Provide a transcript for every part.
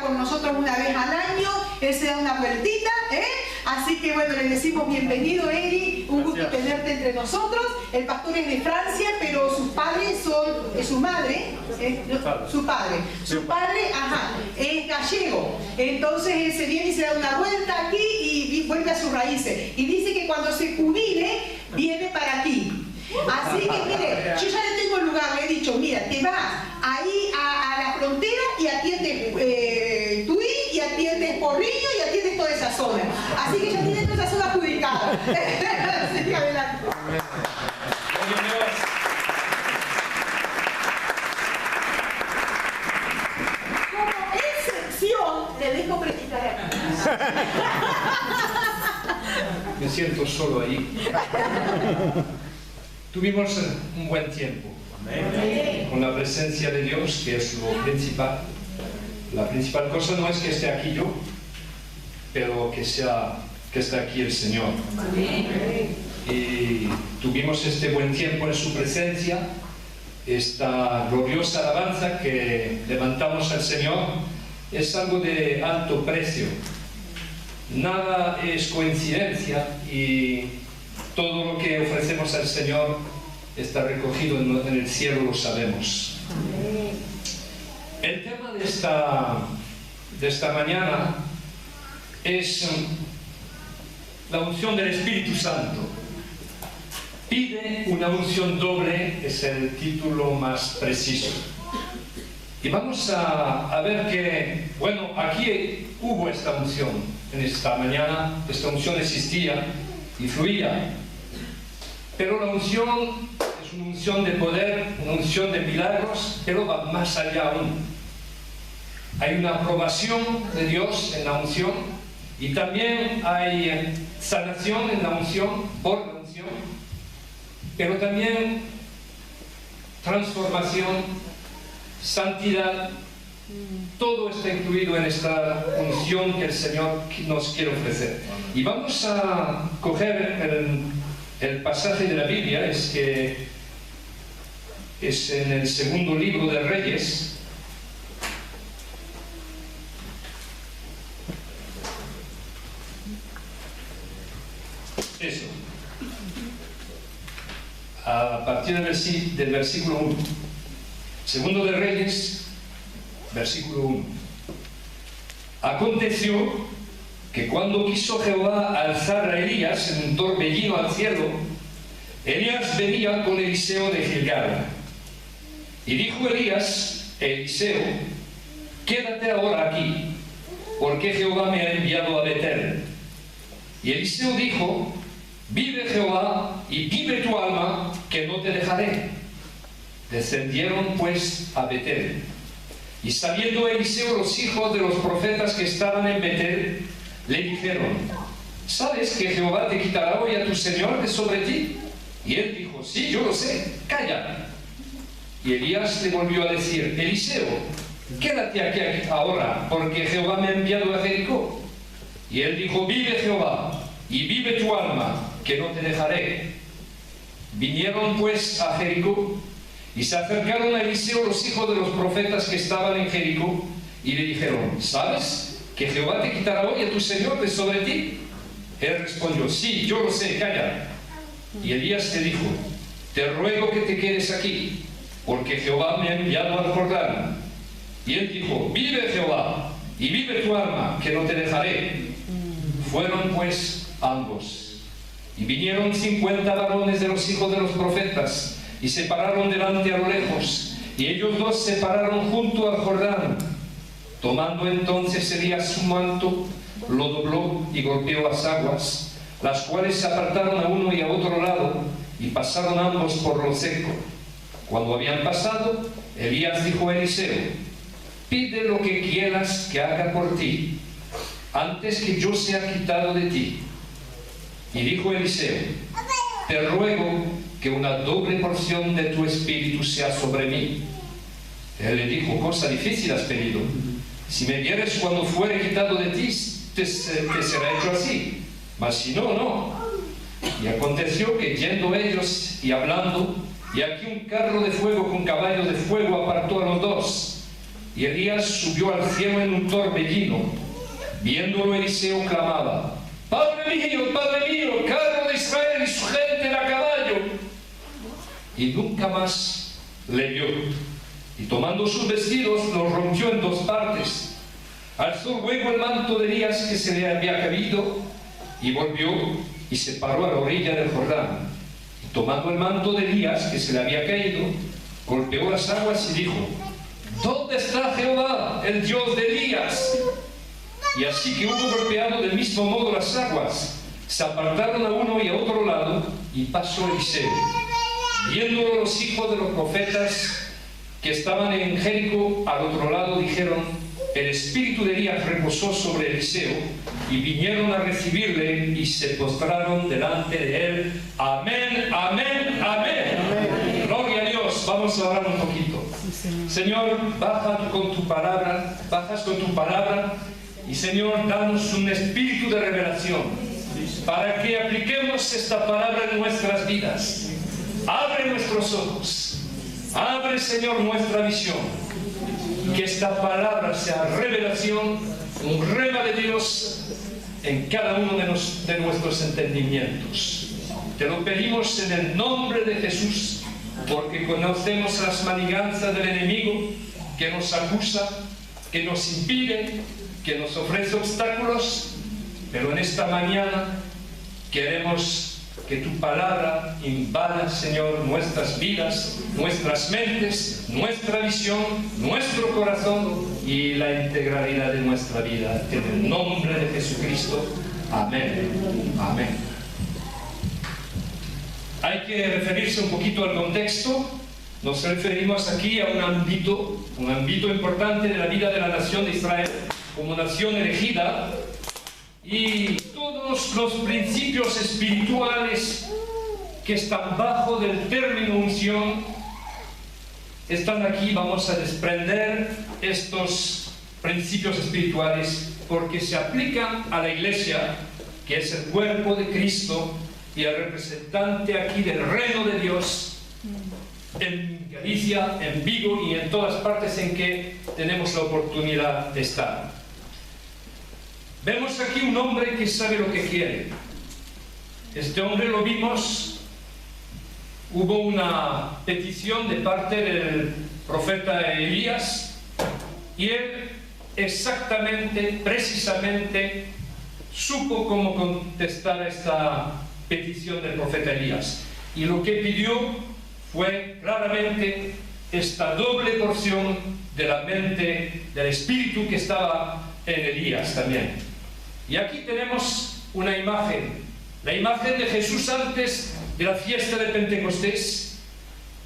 con nosotros una vez al año, él se da una vueltita, así que bueno, le decimos bienvenido, Eri, un gusto tenerte entre nosotros. El pastor es de Francia, pero sus padres son, su padre, es gallego. Entonces él se viene y se da una vuelta aquí y vuelve a sus raíces. Y dice que cuando se jubile, viene para aquí. Así que mire, yo ya le tengo el lugar, le he dicho, mira, te vas ahí a la frontera y atiendes Tui, y atiendes Porrillo, y atiendes toda esa zona. Así que ya tienes toda esa zona adjudicada. Así que adelante. Como excepción, le dejo predicar aquí. Me siento solo ahí. Tuvimos un buen tiempo con la presencia de Dios, que es lo principal. La principal cosa no es que esté aquí yo, pero que esté aquí el Señor. Y tuvimos este buen tiempo en su presencia, esta gloriosa alabanza que levantamos al Señor es algo de alto precio. Nada es coincidencia y todo lo que ofrecemos al Señor está recogido en el cielo, lo sabemos. El tema de esta mañana es la unción del Espíritu Santo. Pide una unción doble, es el título más preciso. Y vamos a ver que, bueno, aquí hubo esta unción. En esta mañana esta unción existía y fluía. Pero la unción es una unción de poder, una unción de milagros, pero va más allá aún. Hay una aprobación de Dios en la unción y también hay sanación en la unción, por la unción, pero también transformación, santidad. Todo está incluido en esta unción que el Señor nos quiere ofrecer. Y vamos a coger el pasaje de la Biblia, es en el segundo libro de Reyes. Eso. A partir del versículo 1. Segundo de Reyes, versículo 1. Aconteció que cuando quiso Jehová alzar a Elías en un torbellino al cielo, Elías venía con Eliseo de Gilgal. Y dijo Elías a Eliseo: quédate ahora aquí, porque Jehová me ha enviado a Betel. Y Eliseo dijo: vive Jehová y vive tu alma, que no te dejaré. Descendieron pues a Betel. Y sabiendo Eliseo los hijos de los profetas que estaban en Betel, le dijeron: ¿sabes que Jehová te quitará hoy a tu señor de sobre ti? Y él dijo: sí, yo lo sé, calla. Y Elías le volvió a decir: Eliseo, quédate aquí ahora, porque Jehová me ha enviado a Jericó. Y él dijo: vive Jehová y vive tu alma, que no te dejaré. Vinieron pues a Jericó, y se acercaron a Eliseo los hijos de los profetas que estaban en Jericó, y le dijeron: ¿sabes que Jehová te quitará hoy a tu señor de sobre ti? Él respondió: sí, yo lo sé, calla. Y Elías le dijo: te ruego que te quedes aquí, porque Jehová me ha enviado al Jordán. Y él dijo: vive Jehová y vive tu alma, que no te dejaré. Fueron pues ambos, y vinieron 50 varones de los hijos de los profetas, y se pararon delante a lo lejos, y ellos dos se pararon junto al Jordán. Tomando entonces Elías su manto, lo dobló y golpeó las aguas, las cuales se apartaron a uno y a otro lado, y pasaron ambos por lo seco. Cuando habían pasado, Elías dijo a Eliseo: pide lo que quieras que haga por ti, antes que yo sea quitado de ti. Y dijo Eliseo: te ruego que una doble porción de tu espíritu sea sobre mí. Él le dijo: cosa difícil has pedido. Si me vieres cuando fuere quitado de ti, te será hecho así, mas si no, no. Y aconteció que yendo ellos y hablando, y aquí un carro de fuego con caballos de fuego apartó a los dos. Y Elías subió al cielo en un torbellino. Viéndolo, Eliseo clamaba: Padre mío, carro de Israel y su gente en a caballo. Y nunca más le vio. Y tomando sus vestidos, los rompió en dos partes. Alzó luego el manto de Elías que se le había caído, y volvió y se paró a la orilla del Jordán. Y tomando el manto de Elías que se le había caído, golpeó las aguas y dijo: ¿Dónde está Jehová, el Dios de Elías? Y así que hubo golpeado del mismo modo las aguas, se apartaron a uno y a otro lado, y pasó Eliseo. Viéndolo los hijos de los profetas que estaban en Jericó al otro lado, dijeron: el espíritu de Elías reposó sobre Eliseo, y vinieron a recibirle y se postraron delante de él. Amén, amén, amén. Gloria a Dios. Vamos a orar un poquito. Señor, bajas con tu palabra, y Señor, danos un espíritu de revelación para que apliquemos esta palabra en nuestras vidas. Abre nuestros ojos, abre, Señor, nuestra visión, y que esta palabra sea revelación, un rema de Dios en cada uno de nuestros entendimientos. Te lo pedimos en el nombre de Jesús, porque conocemos las maniganzas del enemigo que nos acusa, que nos impide, que nos ofrece obstáculos, pero en esta mañana queremos que tu palabra invada, Señor, nuestras vidas, nuestras mentes, nuestra visión, nuestro corazón y la integralidad de nuestra vida. En el nombre de Jesucristo. Amén. Amén. Hay que referirse un poquito al contexto. Nos referimos aquí a un ámbito importante de la vida de la nación de Israel como nación elegida, y todos los principios espirituales que están bajo del término unción están aquí. Vamos a desprender estos principios espirituales porque se aplican a la iglesia, que es el cuerpo de Cristo y el representante aquí del reino de Dios en Galicia, en Vigo y en todas partes en que tenemos la oportunidad de estar. Vemos aquí un hombre que sabe lo que quiere. Este hombre lo vimos, hubo una petición de parte del profeta Elías, y él precisamente supo cómo contestar a esta petición del profeta Elías. Y lo que pidió fue claramente esta doble porción de la mente, del espíritu que estaba en Elías también. Y aquí tenemos una imagen, la imagen de Jesús antes de la fiesta de Pentecostés.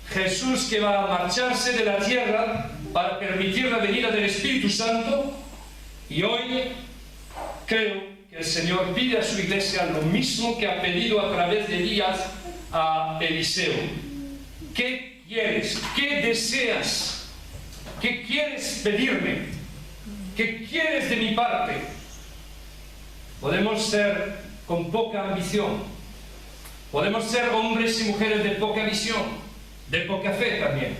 Jesús que va a marcharse de la tierra para permitir la venida del Espíritu Santo, y hoy creo que el Señor pide a su iglesia lo mismo que ha pedido a través de Elías a Eliseo. ¿Qué quieres? ¿Qué deseas? ¿Qué quieres pedirme? ¿Qué quieres de mi parte? Podemos ser con poca ambición, podemos ser hombres y mujeres de poca visión, de poca fe también,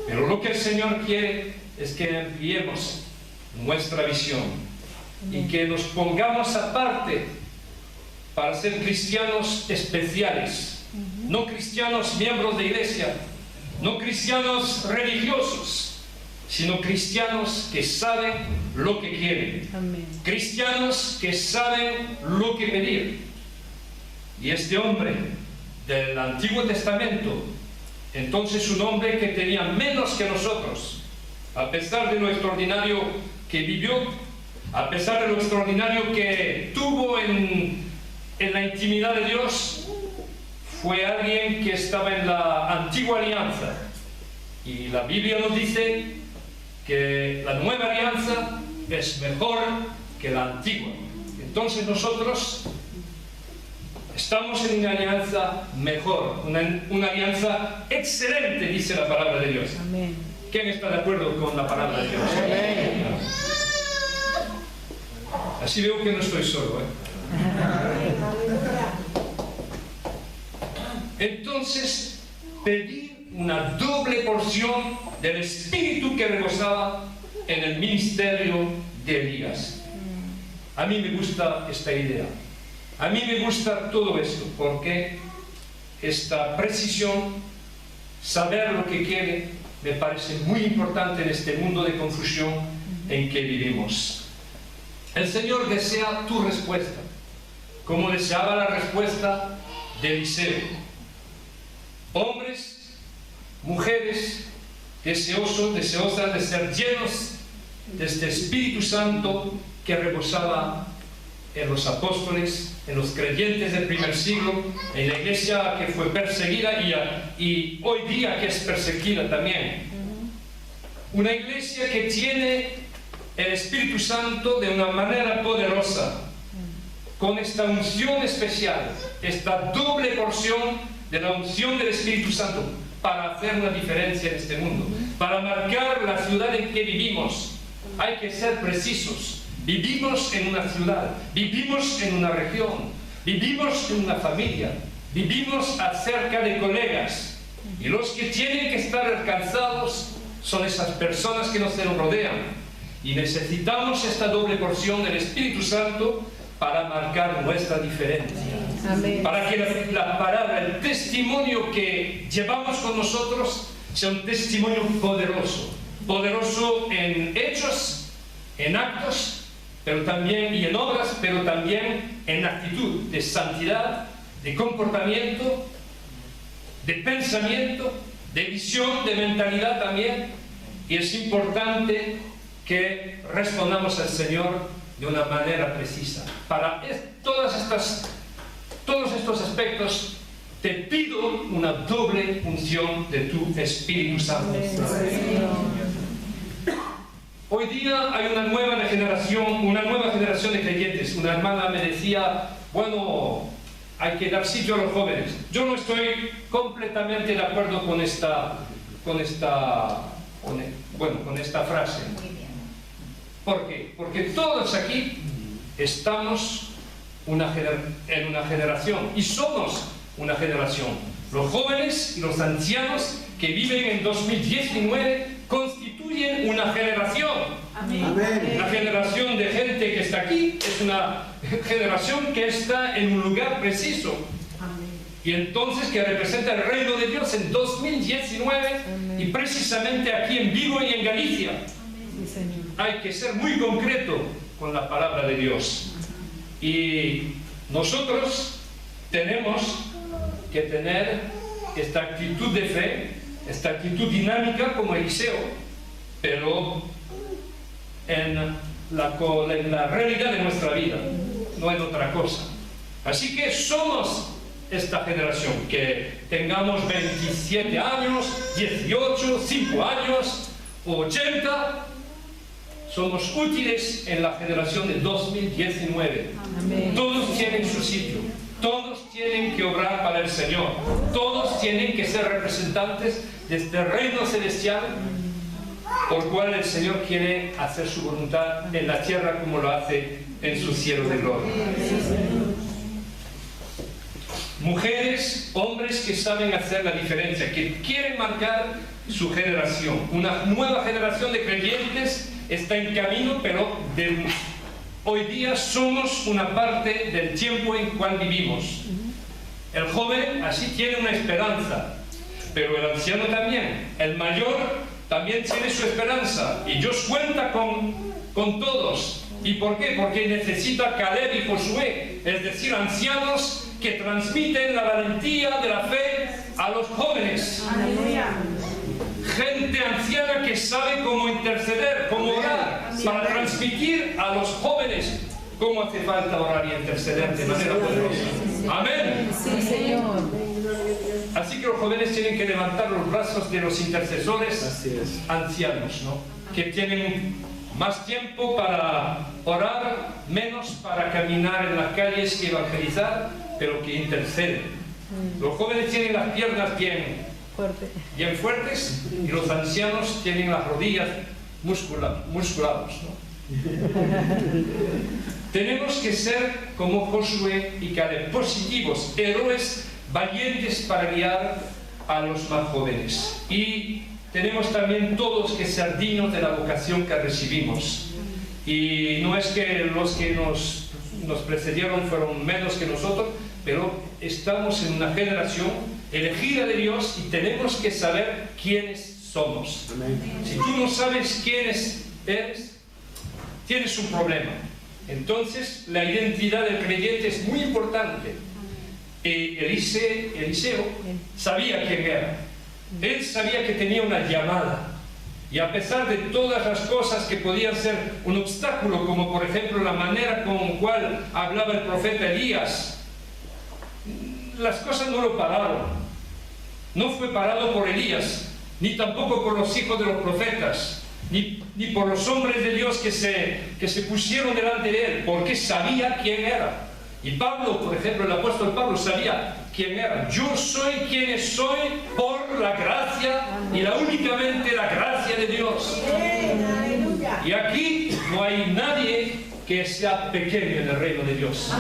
pero lo que el Señor quiere es que ampliemos nuestra visión y que nos pongamos aparte para ser cristianos especiales, no cristianos miembros de iglesia, no cristianos religiosos, sino cristianos que saben lo que quieren. Amén. Cristianos que saben lo que pedir. Y este hombre del Antiguo Testamento, entonces un hombre que tenía menos que nosotros, a pesar de lo extraordinario que vivió, a pesar de lo extraordinario que tuvo en la intimidad de Dios, fue alguien que estaba en la antigua alianza. Y la Biblia nos dice que la nueva alianza es mejor que la antigua. Entonces nosotros estamos en una alianza mejor, una alianza excelente, dice la palabra de Dios. Amén. ¿Quién está de acuerdo con la palabra de Dios? Amén. Así veo que no estoy solo, Entonces, pedir una doble porción del espíritu que rebosaba en el ministerio de Elías. A mí me gusta esta idea. A mí me gusta todo esto, porque esta precisión, saber lo que quiere, me parece muy importante en este mundo de confusión en que vivimos. El Señor desea tu respuesta, como deseaba la respuesta de Eliseo. Hombres, mujeres, deseosas de ser llenos de este Espíritu Santo que rebosaba en los apóstoles, en los creyentes del primer siglo, en la iglesia que fue perseguida y hoy día que es perseguida también. Una iglesia que tiene el Espíritu Santo de una manera poderosa, con esta unción especial, esta doble porción de la unción del Espíritu Santo, para hacer una diferencia en este mundo, para marcar la ciudad en que vivimos. Hay que ser precisos. Vivimos en una ciudad, vivimos en una región, vivimos en una familia, vivimos acerca de colegas, y los que tienen que estar alcanzados son esas personas que nos rodean, y necesitamos esta doble porción del Espíritu Santo para marcar nuestra diferencia. Amén. Para que la palabra, el testimonio que llevamos con nosotros sea un testimonio poderoso, poderoso en hechos, en actos, pero también, y en obras, pero también en actitud de santidad, de comportamiento, de pensamiento, de visión, de mentalidad también. Y es importante que respondamos al Señor de una manera precisa. Para todos estos aspectos, te pido una doble unción de tu Espíritu Santo. Hoy día hay una nueva generación de creyentes. Una hermana me decía, bueno, hay que dar sitio a los jóvenes. Yo no estoy completamente de acuerdo con esta frase. ¿Por qué? Porque todos aquí estamos en una generación, y somos una generación. Los jóvenes y los ancianos que viven en 2019 constituyen una generación. Amén. La generación de gente que está aquí es una generación que está en un lugar preciso. Amén. Y entonces que representa el reino de Dios en 2019. Amén. Y precisamente aquí en Vigo y en Galicia. Sí, Señor. Hay que ser muy concreto con la palabra de Dios. Y nosotros tenemos que tener esta actitud de fe, esta actitud dinámica como Eliseo, pero en la realidad de nuestra vida, no en otra cosa. Así que somos esta generación, que tengamos 27 años, 18, 5 años, 80, somos útiles en la generación de 2019. Amén. Todos tienen su sitio. Todos tienen que obrar para el Señor. Todos tienen que ser representantes de este reino celestial por cual el Señor quiere hacer su voluntad en la tierra como lo hace en su cielo de gloria. Mujeres, hombres que saben hacer la diferencia, que quieren marcar su generación. Una nueva generación de creyentes está en camino, pero hoy día somos una parte del tiempo en cual vivimos. El joven así tiene una esperanza, pero el anciano también. El mayor también tiene su esperanza, y Dios cuenta con todos. ¿Y por qué? Porque necesita Caleb y Josué, es decir, ancianos que transmiten la valentía de la fe a los jóvenes. Aleluya. Gente anciana que sabe cómo interceder, cómo orar, para transmitir a los jóvenes cómo hace falta orar y interceder de manera poderosa. Amén. Sí, Señor. Así que los jóvenes tienen que levantar los brazos de los intercesores ancianos, ¿no? Que tienen más tiempo para orar, menos para caminar en las calles y evangelizar, pero que interceden. Los jóvenes tienen las piernas bien fuertes, y los ancianos tienen las rodillas musculados, ¿no? Tenemos que ser como Josué y Caleb, positivos, héroes valientes para guiar a los más jóvenes. Y tenemos también todos que ser dignos de la vocación que recibimos. Y no es que los que nos precedieron fueron menos que nosotros, pero estamos en una generación elegida de Dios y tenemos que saber quiénes somos. Si tú no sabes quiénes eres, tienes un problema. Entonces, la identidad del creyente es muy importante. Eliseo sabía quién era. Él sabía que tenía una llamada. Y a pesar de todas las cosas que podían ser un obstáculo, como por ejemplo la manera con la cual hablaba el profeta Elías, las cosas no lo pararon. No fue parado por Elías, ni tampoco por los hijos de los profetas, ni por los hombres de Dios que se pusieron delante de él, porque sabía quién era. Y Pablo, por ejemplo, el apóstol Pablo sabía quién era. Yo soy quien soy por la gracia y únicamente la gracia de Dios. Y aquí no hay nadie que sea pequeño en el reino de Dios.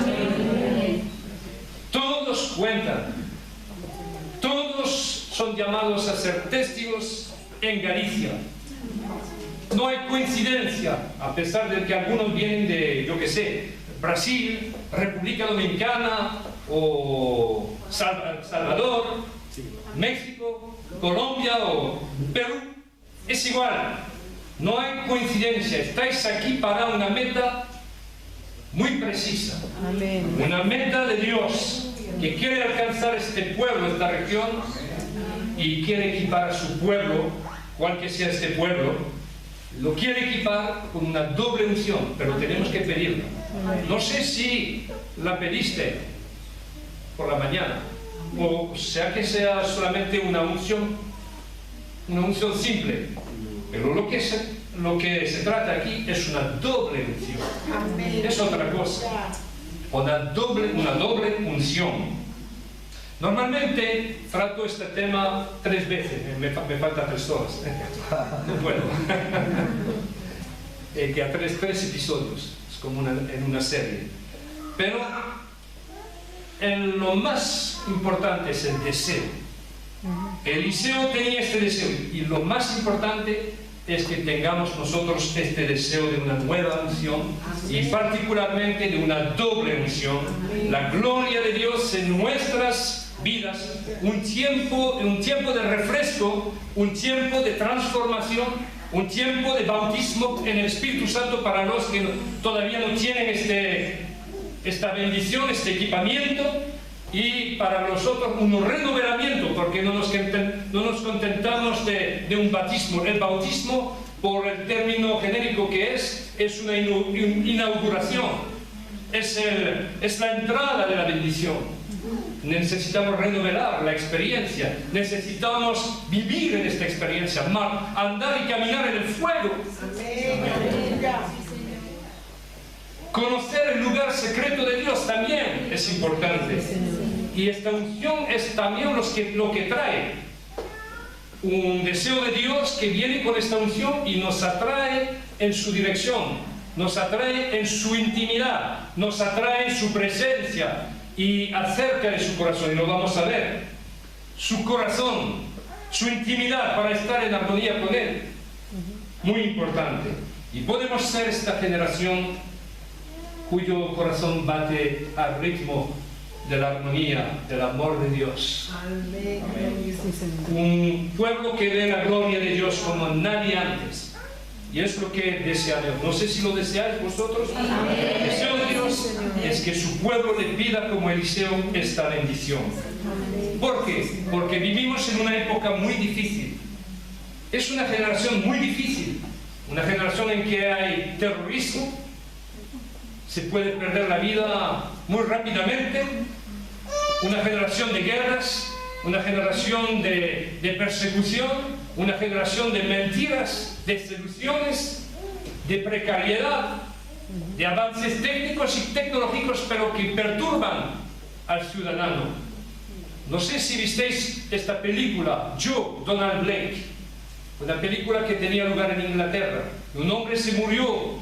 Todos cuentan. Todos son llamados a ser testigos en Galicia. No hay coincidencia, a pesar de que algunos vienen de, yo qué sé, Brasil, República Dominicana o Salvador, México, Colombia o Perú. Es igual, no hay coincidencia. Estáis aquí para una meta muy precisa. Amén. Una meta de Dios que quiere alcanzar este pueblo, esta región, y quiere equipar a su pueblo, cual que sea este pueblo. Lo quiere equipar con una doble unción, pero tenemos que pedirla. No sé si la pediste por la mañana, o sea que sea solamente una unción simple, pero lo que se trata aquí es una doble unción. Es otra cosa, una doble unción. Normalmente trato este tema 3 veces, me faltan 3 horas. No puedo. Que a 3 episodios, es como en una serie. Pero lo más importante es el deseo. Eliseo tenía este deseo, y lo más importante es que tengamos nosotros este deseo de una nueva unción, y particularmente de una doble unción, la gloria de Dios en nuestras vidas, un tiempo de refresco, un tiempo de transformación, un tiempo de bautismo en el Espíritu Santo para los que todavía no tienen esta bendición, este equipamiento, y para nosotros un renovamiento, porque no nos contentamos de un bautismo. El bautismo, por el término genérico que es una inauguración, es la entrada de la bendición. Necesitamos renovar la experiencia, necesitamos vivir en esta experiencia, andar y caminar en el fuego. Conocer el lugar secreto de Dios también es importante. Y esta unción es también lo que trae un deseo de Dios que viene con esta unción y nos atrae en su dirección, nos atrae en su intimidad, nos atrae en su presencia y acerca de su corazón. Y lo vamos a ver, su corazón, su intimidad para estar en armonía con Él, muy importante. Y podemos ser esta generación cuyo corazón bate al ritmo de la armonía, del amor de Dios. Amén. Un pueblo que ve la gloria de Dios como nadie antes. Y es lo que desea Dios. No sé si lo deseáis vosotros. Amén. El deseo de Dios es que su pueblo le pida como Eliseo esta bendición. ¿Por qué? Porque vivimos en una época muy difícil. Es una generación muy difícil. Una generación en que hay terrorismo. Se puede perder la vida muy rápidamente. Una generación de guerras, una generación de persecución, una generación de mentiras, de seducciones, de precariedad, de avances técnicos y tecnológicos, pero que perturban al ciudadano. No sé si visteis esta película, Yo, Donald Blake, una película que tenía lugar en Inglaterra. Un hombre se murió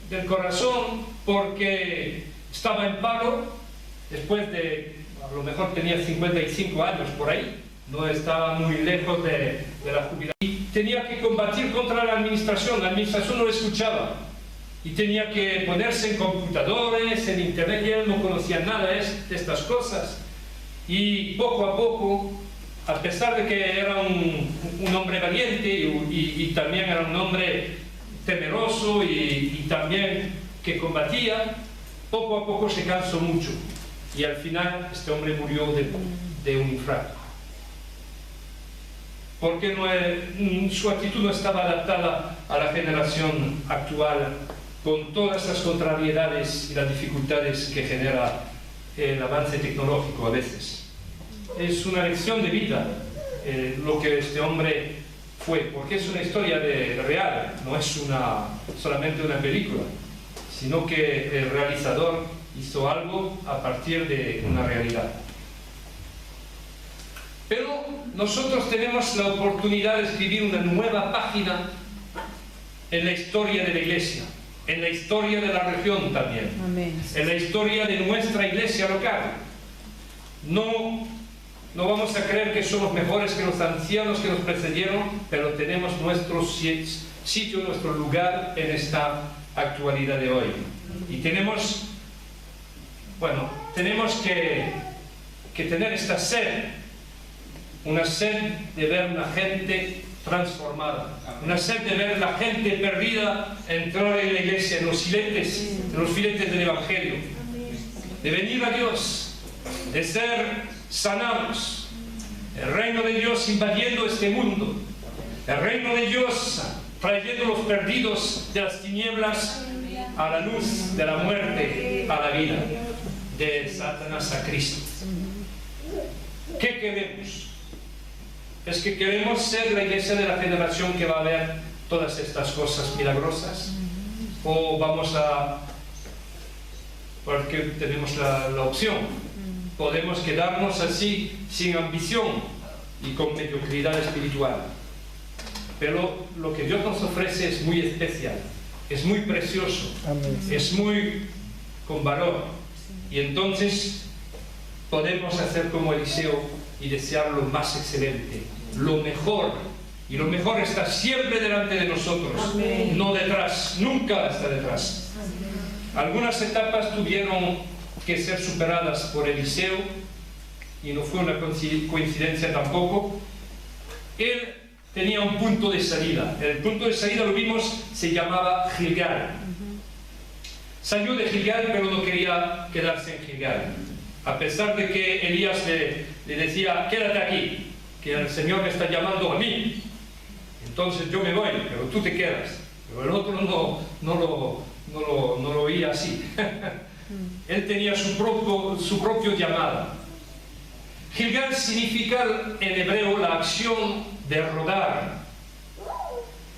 del corazón porque estaba en paro, después de, a lo mejor tenía 55 años por ahí, no estaba muy lejos de la jubilación. Y tenía que combatir contra la administración no lo escuchaba. Y tenía que ponerse en computadores, en internet, y él no conocía nada de estas cosas. Y poco a poco, a pesar de que era un hombre valiente y también era un hombre temeroso y también que combatía, poco a poco se cansó mucho. Y al final este hombre murió de un infarto. Porque su actitud no estaba adaptada a la generación actual, con todas las contrariedades y las dificultades que genera el avance tecnológico a veces. Es una lección de vida lo que este hombre fue, porque es una historia real, no es solamente una película, sino que el realizador hizo algo a partir de una realidad. Pero nosotros tenemos la oportunidad de escribir una nueva página en la historia de la Iglesia, en la historia de la región también, Amén. en la historia de nuestra iglesia local. No vamos a creer que somos mejores que los ancianos que nos precedieron, pero tenemos nuestro sitio, nuestro lugar en esta actualidad de hoy. Y tenemos que tener esta sed, una sed de ver la gente transformada, una sed de ver la gente perdida entrar en la iglesia, en los filetes del Evangelio, de venir a Dios, de ser sanados, el reino de Dios invadiendo este mundo, el reino de Dios trayendo los perdidos de las tinieblas a la luz, de la muerte a la vida, de Satanás a Cristo. ¿Qué queremos? ¿Es que queremos ser la iglesia de la generación que va a ver todas estas cosas milagrosas? ¿O porque tenemos la opción, podemos quedarnos así sin ambición y con mediocridad espiritual? Pero lo que Dios nos ofrece es muy especial, es muy precioso, es muy con valor. Y entonces podemos hacer como Eliseo y desear lo más excelente, lo mejor. Y lo mejor está siempre delante de nosotros, Amén. No detrás, nunca está detrás. Algunas etapas tuvieron que ser superadas por Eliseo, y no fue una coincidencia tampoco. Él tenía un punto de salida. El punto de salida, lo vimos, se llamaba Gilgal. Salió de Gilgal, pero no quería quedarse en Gilgal. A pesar de que Elías le decía, quédate aquí, que el Señor me está llamando a mí. Entonces yo me voy, pero tú te quedas. Pero el otro no lo oía así. Él tenía su propio llamado. Gilgal significa en hebreo la acción de rodar.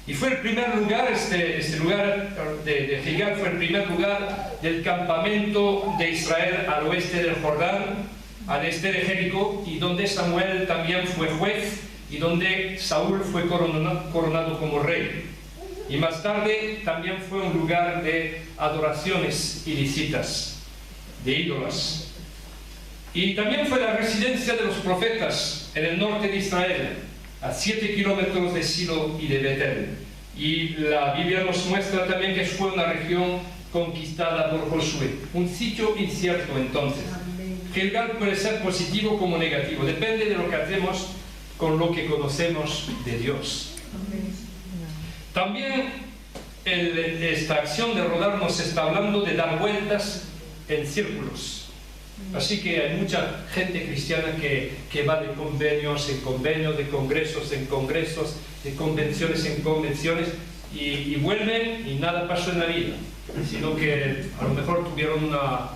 Y fue el primer lugar, este lugar de Gilgal fue el primer lugar del campamento de Israel al oeste del Jordán, al este de Jericó, y donde Samuel también fue juez, y donde Saúl fue coronado como rey. Y más tarde también fue un lugar de adoraciones ilícitas, de ídolos. Y también fue la residencia de los profetas en el norte de Israel, a 7 kilómetros de Silo y de Betel. Y la Biblia nos muestra también que fue una región conquistada por Josué. Un sitio incierto entonces. Gilgal puede ser positivo como negativo, depende de lo que hacemos con lo que conocemos de Dios. También esta acción de rodar nos está hablando de dar vueltas en círculos. Así que hay mucha gente cristiana que va de convenios en convenios, de congresos en congresos, de convenciones en convenciones, y vuelven y nada pasó en la vida, sino que a lo mejor tuvieron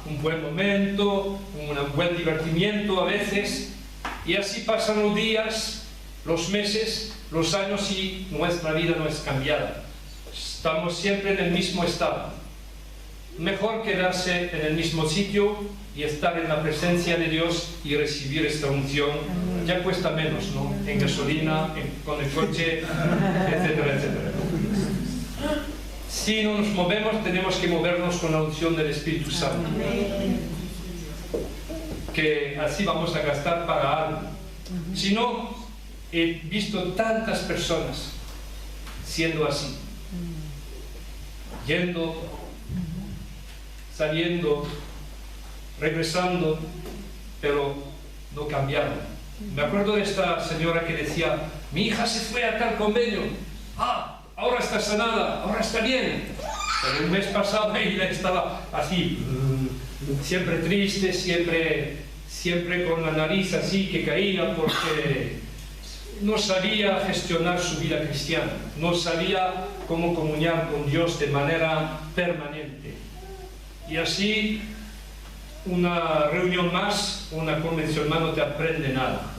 un buen momento, un buen divertimiento a veces, y así pasan los días, los meses, los años, y nuestra vida no es cambiada. Estamos siempre en el mismo estado. Mejor quedarse en el mismo sitio y estar en la presencia de Dios y recibir esta unción. Ya cuesta menos, ¿no? En gasolina, con el coche, etcétera, etcétera. Si no nos movemos, tenemos que movernos con la unción del Espíritu Santo. Que así vamos a gastar para algo. sino he visto tantas personas siendo así, yendo, saliendo, regresando, pero no cambiaron. Me acuerdo de esta señora que decía, mi hija se fue a tal convenio, ahora está sanada, ahora está bien. Pero el mes pasado ella estaba así, siempre triste, siempre con la nariz así que caía porque no sabía gestionar su vida cristiana, no sabía cómo comunicar con Dios de manera permanente. Y así, una reunión más, una convención más, no te aprende nada.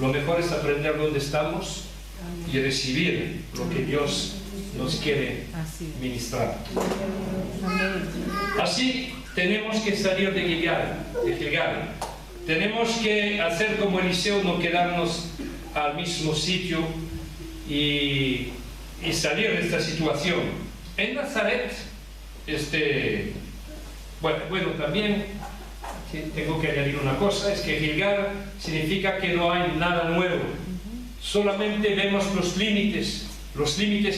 Lo mejor es aprender dónde estamos y recibir lo que Dios nos quiere ministrar. Así tenemos que salir de Gilgal. Tenemos que hacer como Eliseo, no quedarnos al mismo sitio y salir de esta situación. En Nazaret, bueno, también tengo que añadir una cosa, es que Gilgal significa que no hay nada nuevo. Solamente vemos los límites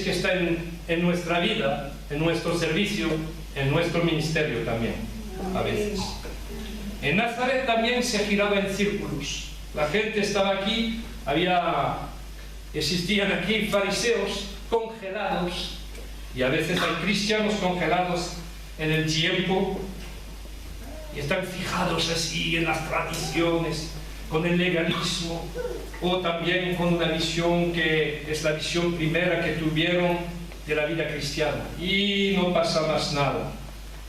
que están en nuestra vida, en nuestro servicio, en nuestro ministerio también, a veces. En Nazaret también se giraba en círculos. La gente estaba aquí, existían aquí fariseos congelados, y a veces hay cristianos congelados en el tiempo, y están fijados así en las tradiciones, con el legalismo, o también con una visión que es la visión primera que tuvieron de la vida cristiana, y no pasa más nada.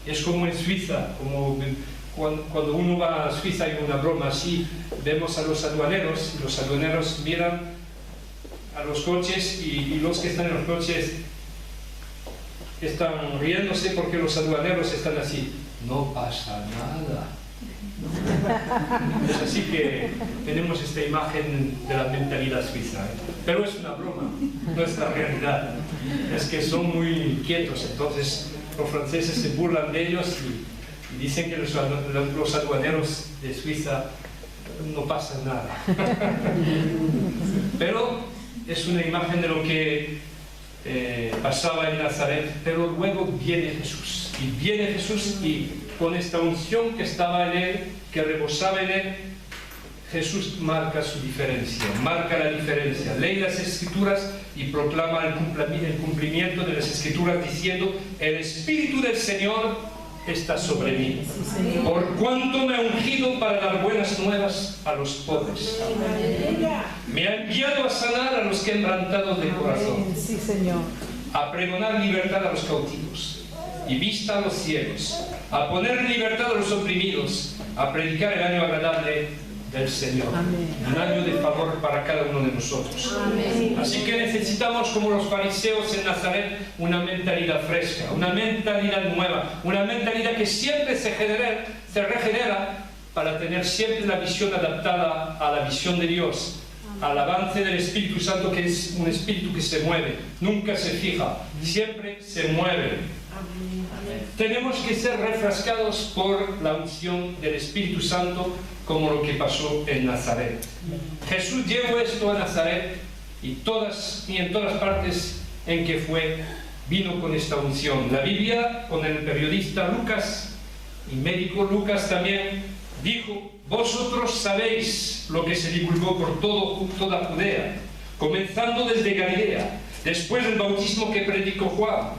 Es como en Suiza, como cuando uno va a Suiza, hay una broma así, vemos a los aduaneros, y los aduaneros miran a los coches, y los que están en los coches están riéndose porque los aduaneros están así, no pasa nada. Es así que tenemos esta imagen de la mentalidad suiza, pero es una broma, no es la realidad. Es que son muy quietos, entonces los franceses se burlan de ellos y dicen que los aduaneros de Suiza no pasan nada. Pero es una imagen de lo que pasaba en Nazaret, pero luego viene Jesús, y con esta unción que estaba en él, que rebosaba en él, Jesús marca su diferencia, marca la diferencia, lee las Escrituras y proclama el cumplimiento de las Escrituras diciendo, el Espíritu del Señor está sobre mí, por cuanto me ha ungido para dar buenas nuevas a los pobres. Me ha enviado a sanar a los quebrantados de corazón, a pregonar libertad a los cautivos y vista a los ciegos, a poner en libertad a los oprimidos, a predicar el año agradable del Señor. Un año de favor para cada uno de nosotros. Así que necesitamos, como los fariseos en Nazaret, una mentalidad fresca, una mentalidad nueva, una mentalidad que siempre se regenera para tener siempre la visión adaptada a la visión de Dios, al avance del Espíritu Santo, que es un espíritu que se mueve, nunca se fija, siempre se mueve. Tenemos que ser refrescados por la unción del Espíritu Santo, como lo que pasó en Nazaret. Jesús llevó esto a Nazaret y en todas partes en que fue, vino con esta unción. La Biblia, con el periodista Lucas y médico Lucas también, dijo, vosotros sabéis lo que se divulgó por toda Judea, comenzando desde Galilea, después del bautismo que predicó Juan,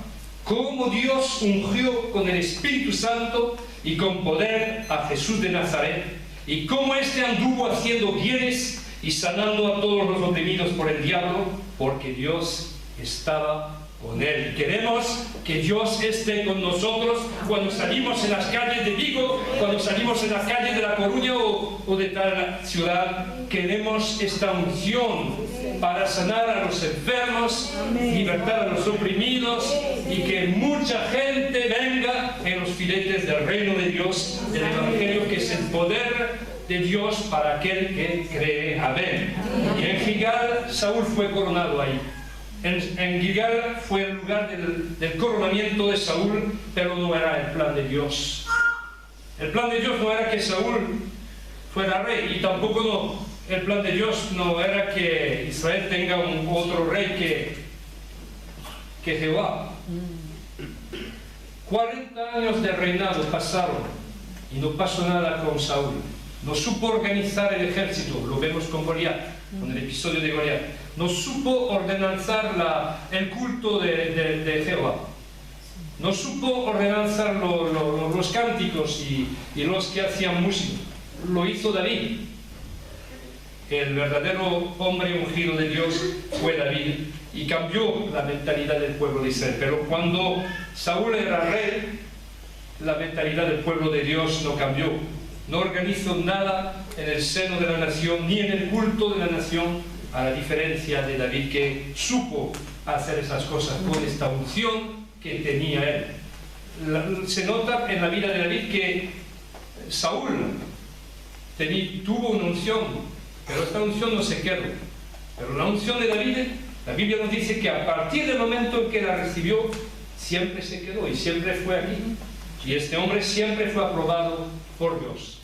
cómo Dios ungió con el Espíritu Santo y con poder a Jesús de Nazaret, y cómo éste anduvo haciendo bienes y sanando a todos los oprimidos por el diablo, porque Dios estaba con él. Queremos que Dios esté con nosotros cuando salimos en las calles de Vigo, cuando salimos en las calles de La Coruña o de tal ciudad. Queremos esta unción para sanar a los enfermos, libertar a los oprimidos, y que mucha gente venga en los filetes del reino de Dios, del Evangelio, que es el poder de Dios para aquel que cree. Amén. Y en Gilgal, Saúl fue coronado ahí. En Gilgal fue el lugar del coronamiento de Saúl, pero no era el plan de Dios. El plan de Dios no era que Saúl fuera rey, y tampoco el plan de Dios no era que Israel tenga otro rey que Jehová. 40 años de reinado pasaron y no pasó nada con Saúl. No supo organizar el ejército, lo vemos con Goliat, con el episodio de Goliat. No supo organizar el culto de Jehová. No supo organizar los cánticos y los que hacían música. Lo hizo David. El verdadero hombre ungido de Dios fue David y cambió la mentalidad del pueblo de Israel. Pero cuando Saúl era rey, la mentalidad del pueblo de Dios no cambió. No organizó nada en el seno de la nación ni en el culto de la nación, a la diferencia de David, que supo hacer esas cosas con esta unción que tenía él. Se nota en la vida de David que Saúl tuvo una unción, pero esta unción no se quedó. Pero la unción de David, la Biblia nos dice que a partir del momento en que la recibió, siempre se quedó y siempre fue aquí. Y este hombre siempre fue aprobado por Dios.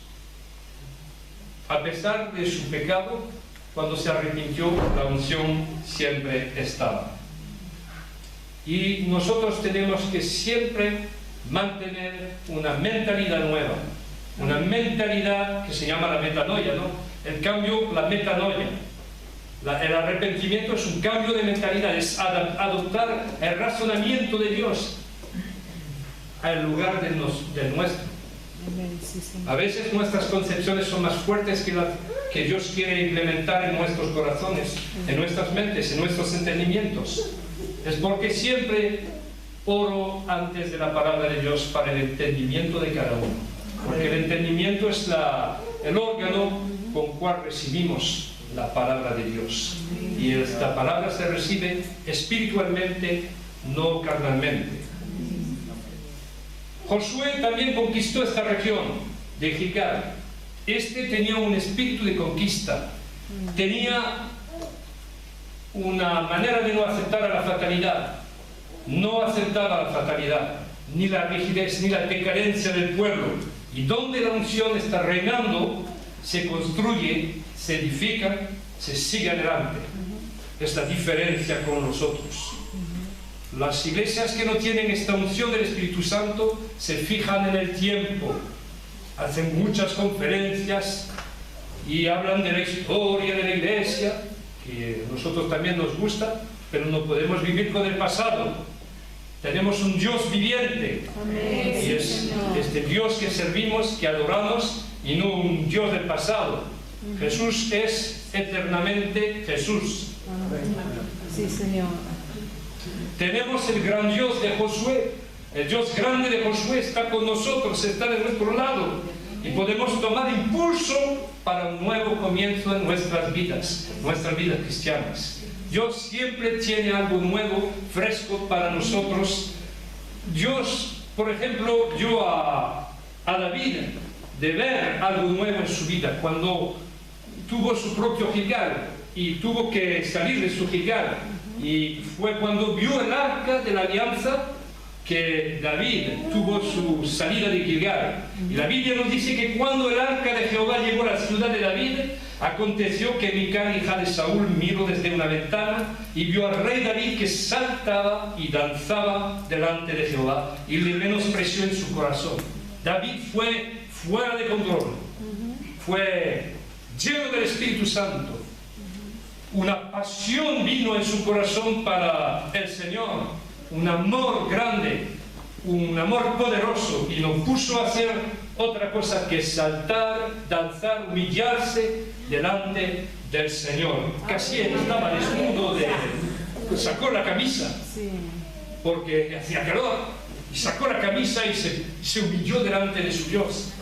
A pesar de su pecado, cuando se arrepintió, la unción siempre estaba. Y nosotros tenemos que siempre mantener una mentalidad nueva, una mentalidad que se llama la metanoia, ¿no? El cambio, la metanoia. El arrepentimiento es un cambio de mentalidad, es adoptar el razonamiento de Dios al lugar del nuestro. A veces nuestras concepciones son más fuertes que las que Dios quiere implementar en nuestros corazones, en nuestras mentes, en nuestros entendimientos. Es porque siempre oro antes de la palabra de Dios para el entendimiento de cada uno. Porque el entendimiento es el órgano con cual recibimos la palabra de Dios. Y esta palabra se recibe espiritualmente, no carnalmente. Josué también conquistó esta región de Gilgal. Este tenía un espíritu de conquista. Tenía una manera de no aceptar a la fatalidad. No aceptaba la fatalidad, ni la rigidez, ni la decadencia del pueblo. Y donde la unción está reinando, se construye, se edifica, se sigue adelante. Es la diferencia con nosotros. Las iglesias que no tienen esta unción del Espíritu Santo se fijan en el tiempo, hacen muchas conferencias y hablan de la historia de la iglesia, que a nosotros también nos gusta, pero no podemos vivir con el pasado. Tenemos un Dios viviente. Amén. Y es este Dios que servimos, que adoramos, y no un Dios del pasado. Jesús es eternamente Jesús. Amén. Sí, Señor. Tenemos el gran Dios de Josué. El Dios grande de Josué está con nosotros, está de nuestro lado. Y podemos tomar impulso para un nuevo comienzo en nuestras vidas cristianas. Dios siempre tiene algo nuevo, fresco para nosotros. Dios, por ejemplo, dio a David de ver algo nuevo en su vida. Cuando tuvo su propio Gilgal y tuvo que salir de su Gilgal, y fue cuando vio el arca de la alianza que David tuvo su salida de Gilgal. Y la Biblia nos dice que cuando el arca de Jehová llegó a la ciudad de David, aconteció que Mical, hija de Saúl, miró desde una ventana y vio al rey David que saltaba y danzaba delante de Jehová, y le menospreció en su corazón. David fue fuera de control, fue lleno del Espíritu Santo. Una pasión vino en su corazón para el Señor, un amor grande, un amor poderoso, y no puso a hacer otra cosa que saltar, danzar, humillarse delante del Señor. Casi él estaba desnudo, sacó la camisa porque hacía calor, y sacó la camisa y se humilló delante de su Dios.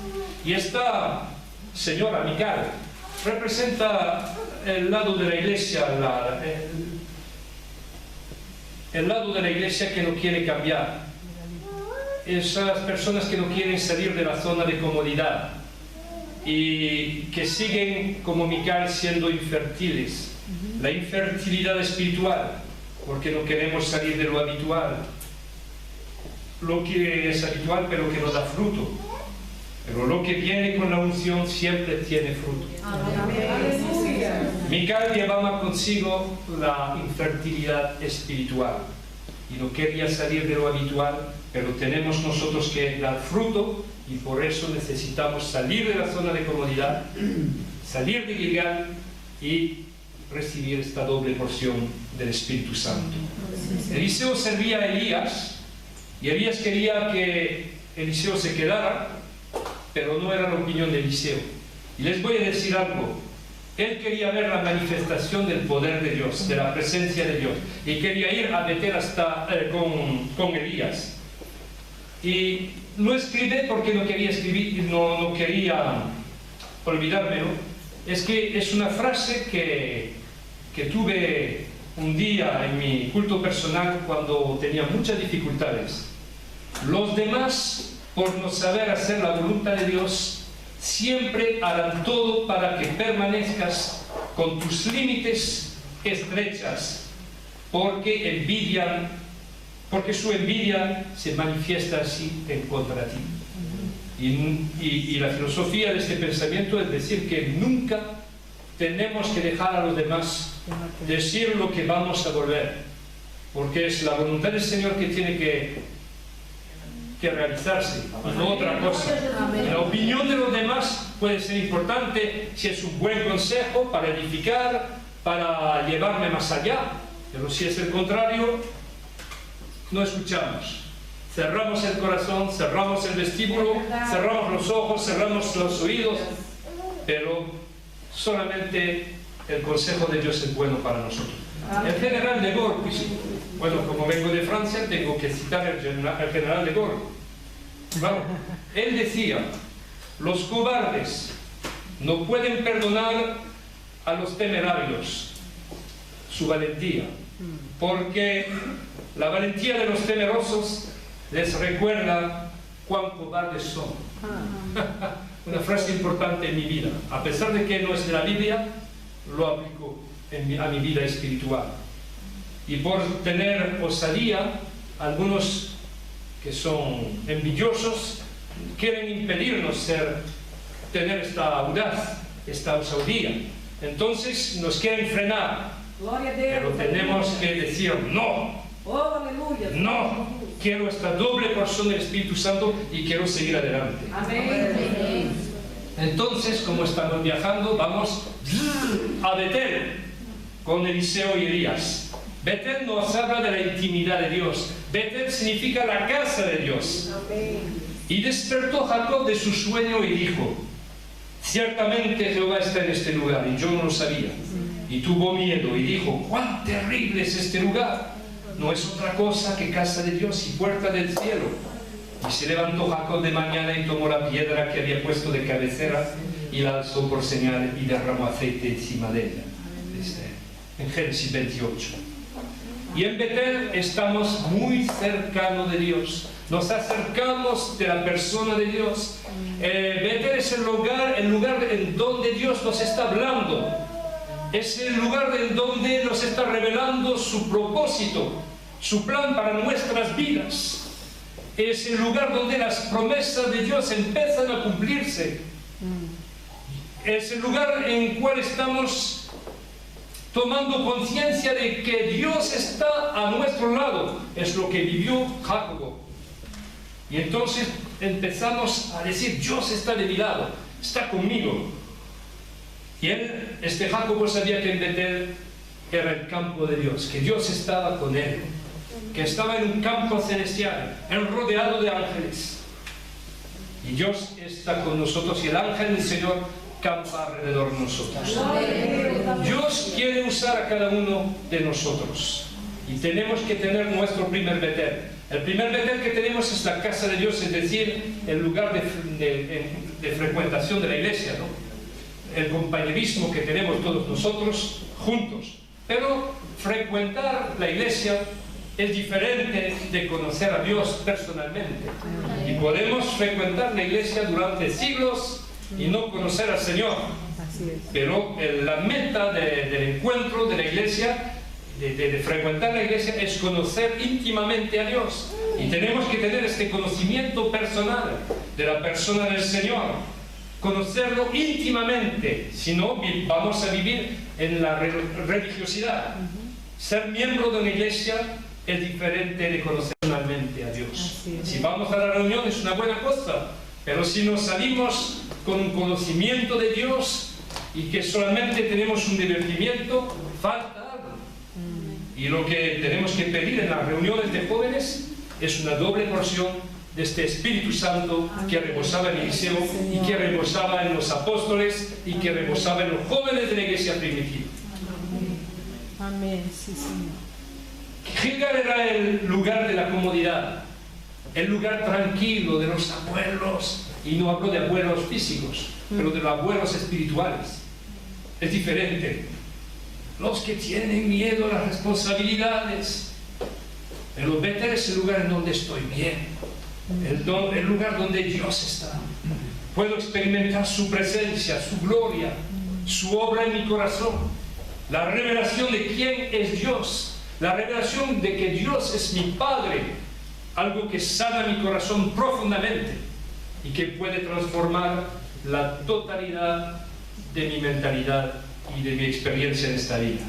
Y esta señora Mical representa el lado de la iglesia, el lado de la iglesia que no quiere cambiar. Esas personas que no quieren salir de la zona de comodidad y que siguen como Mical siendo infértiles. La infertilidad espiritual, porque no queremos salir de lo habitual. Lo que es habitual pero que no da fruto. pero lo que viene con la unción siempre tiene fruto. Mical llevaba consigo la infertilidad espiritual y no quería salir de lo habitual, pero tenemos nosotros que dar fruto y por eso necesitamos salir de la zona de comodidad, salir de Gilgal y recibir esta doble porción del Espíritu Santo. Eliseo servía a Elías y Elías quería que Eliseo se quedara, pero no era la opinión de Eliseo. Y les voy a decir algo. Él quería ver la manifestación del poder de Dios, de la presencia de Dios, y quería ir a Betel hasta con Elías. Y no escribí porque no quería escribir, no quería olvidármelo. Es que es una frase que tuve un día en mi culto personal cuando tenía muchas dificultades. Los demás, por no saber hacer la voluntad de Dios, siempre harán todo para que permanezcas con tus límites estrechas, porque su envidia se manifiesta así en contra de ti. Y la filosofía de este pensamiento es decir que nunca tenemos que dejar a los demás decir lo que vamos a volver, porque es la voluntad del Señor que tiene que realizarse, no otra cosa. La opinión de los demás puede ser importante si es un buen consejo para edificar, para llevarme más allá, pero si es el contrario, no escuchamos. Cerramos el corazón, cerramos el vestíbulo, cerramos los ojos, cerramos los oídos, pero solamente el consejo de Dios es bueno para nosotros. El general de Gaulle, bueno, como vengo de Francia, tengo que citar al general de Gaulle. Bueno, él decía, los cobardes no pueden perdonar a los temerarios su valentía, porque la valentía de los temerosos les recuerda cuán cobardes son. Una frase importante en mi vida, a pesar de que no es de la Biblia, lo aplico a mi vida espiritual. Y por tener osadía, algunos que son envidiosos quieren impedirnos tener esta audaz, esta osadía. Entonces nos quieren frenar, pero tenemos que decir no, no, quiero esta doble porción del Espíritu Santo y quiero seguir adelante. Amén. Entonces, como estamos viajando, vamos a Betel con Eliseo y Elías. Betel nos habla de la intimidad de Dios. Betel significa la casa de Dios. Y despertó Jacob de su sueño y dijo, ciertamente Jehová está en este lugar, y yo no lo sabía. Y tuvo miedo y dijo, cuán terrible es este lugar. No es otra cosa que casa de Dios y puerta del cielo. Y se levantó Jacob de mañana y tomó la piedra que había puesto de cabecera y la alzó por señal y derramó aceite encima de ella. En Génesis 28. Y en Betel estamos muy cercanos de Dios. Nos acercamos de la persona de Dios. Betel es el lugar en donde Dios nos está hablando. Es el lugar en donde nos está revelando su propósito, su plan para nuestras vidas. Es el lugar donde las promesas de Dios empiezan a cumplirse. Es el lugar en el cual estamos tomando conciencia de que Dios está a nuestro lado. Es lo que vivió Jacob. Y entonces empezamos a decir, Dios está de mi lado, está conmigo. Y Jacob sabía que en Betel era el campo de Dios, que Dios estaba con él, que estaba en un campo celestial, rodeado de ángeles. Y Dios está con nosotros y el ángel del Señor campa alrededor de nosotros. Dios quiere usar a cada uno de nosotros. Y tenemos que tener nuestro primer Betel. El primer Betel que tenemos es la casa de Dios, es decir, el lugar de frecuentación de la iglesia, ¿no? El compañerismo que tenemos todos nosotros juntos. Pero frecuentar la iglesia es diferente de conocer a Dios personalmente. Y podemos frecuentar la iglesia durante siglos y no conocer al Señor. Pero la meta del encuentro de la iglesia de frecuentar la iglesia es conocer íntimamente a Dios. Y tenemos que tener este conocimiento personal de la persona del Señor. Conocerlo íntimamente, si no vamos a vivir en la religiosidad. Ser miembro de una iglesia es diferente de conocer personalmente a Dios. Si vamos a la reunión es una buena cosa, pero si nos salimos con un conocimiento de Dios y que solamente tenemos un divertimiento, falta algo. Y lo que tenemos que pedir en las reuniones de jóvenes es una doble porción de este Espíritu Santo que rebosaba en Eliseo y que rebosaba en los apóstoles y que rebosaba en los jóvenes de la iglesia primitiva. Amén, sí, Señor. Gilgal era el lugar de la comodidad, el lugar tranquilo de los abuelos, y no hablo de abuelos físicos, pero de los abuelos espirituales. Es diferente. Los que tienen miedo a las responsabilidades. Pero Betel es el lugar en donde estoy bien, el lugar donde Dios está. Puedo experimentar su presencia, su gloria, su obra en mi corazón, la revelación de quién es Dios, la revelación de que Dios es mi Padre, algo que sana mi corazón profundamente y que puede transformar la totalidad de mi mentalidad y de mi experiencia en esta vida.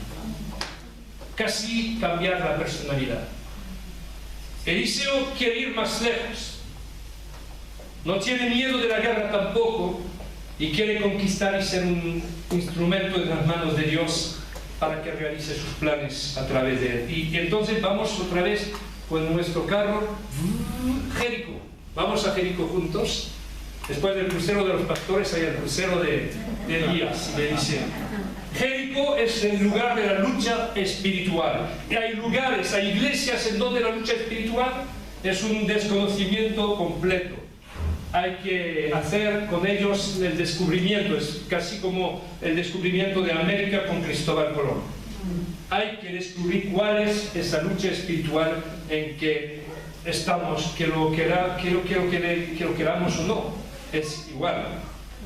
Casi cambiar la personalidad. Eliseo quiere ir más lejos. No tiene miedo de la guerra tampoco y quiere conquistar y ser un instrumento en las manos de Dios para que realice sus planes a través de él. Y entonces vamos otra vez con nuestro carro, Jericó. Vamos a Jericó juntos. Después del crucero de los pastores hay el crucero de Elías y de Eliseo. Jericó es el lugar de la lucha espiritual. Y hay lugares, hay iglesias en donde la lucha espiritual es un desconocimiento completo. Hay que hacer con ellos el descubrimiento, es casi como el descubrimiento de América con Cristóbal Colón. Hay que descubrir cuál es esa lucha espiritual en que estamos, que lo queramos o no, es igual.